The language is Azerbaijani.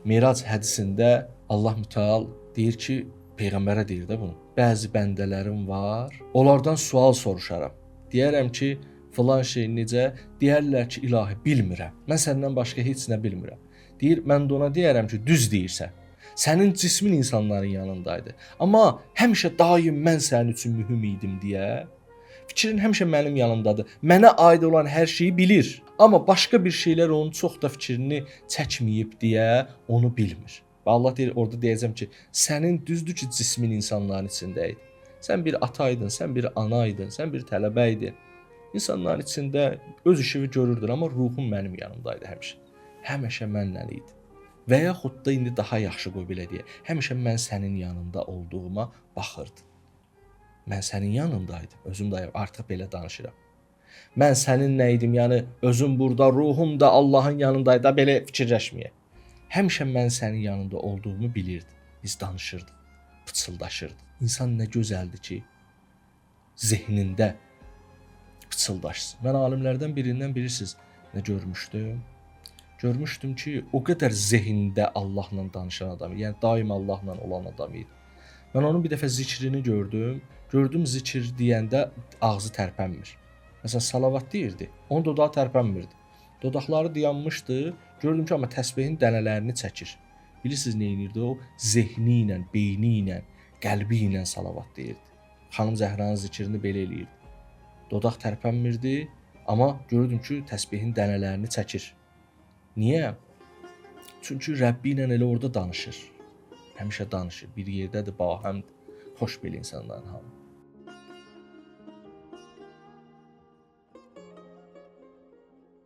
Mirac hədisində Allah Mütəal deyir ki, Peyğəmbərə deyir də bunu. Bəzi bəndələrim var, onlardan sual soruşaram. Deyərəm ki, filan şey necə? Deyərlər ki, ilahi bilmirəm. Mən səndən başqa heç nə bilmirəm. Deyir, mən də ona deyərəm ki, düz deyirsən. Sənin cismin insanların yanındaydı. Amma həmişə daim mən sənin üçün mühüm idim deyə fikrin həmişə mənim yanımdadır. Mənə aid olan hər şeyi bilir. Amma başqa bir şeylər onun çox da fikrini çəkməyib deyə onu bilmir. Və Allah deyir, orada deyəcəm ki, sənin düzdür ki, cismin insanların içində idi. Sən bir ataydın, sən bir anaydın, sən bir tələbə idin. İnsanların içində öz işini görürdün, amma ruhun mənim yanımdaydı həmişə. Həmişə mənlə idi. Və yaxud da indi daha yaxşı qoy belə deyə, həmişə mən sənin yanında olduğuma baxırdım. Mən sənin yanındaydım, özüm də artıq belə danışıram. Mən səninlə idim, yəni özüm burada, ruhum da Allahın yanındaydı, belə fikirləşməyə. Həmişə mən sənin yanında olduğumu bilirdim. Biz danışırdıq, pıçıldaşırdıq. İnsan nə gözəldir ki, zehnində pıçıldaşsın. Mən alimlərdən birindən bilirsiniz nə görmüşdüm? Görmüşdüm ki, o qədər zehində Allahla danışan adam, yəni daim Allahla olan adam idi. Mən onun bir dəfə zikrini gördüm. Gördüm zikir deyəndə ağzı tərpənmir. Məsələn, salavat deyirdi, onun dodağı tərpənmirdi. Dodaqları dayanmışdı. Gördüm ki, amma təsbehin dənələrini çəkir. Bilirsiniz nə edirdi o? Zehni ilə, beyni ilə, qəlbi ilə salavat deyirdi. Xanım Zəhranın zikrini belə eləyirdi. Dodaq tərpənmirdi, amma gördüm ki, təsbehin dənələrini çəkir. Niyə? Çünki Rəbbi ilə elə orada danışır. Həmişə danışır. Bir yerdədir, bahəmdir. Xoş belə insanların hamı.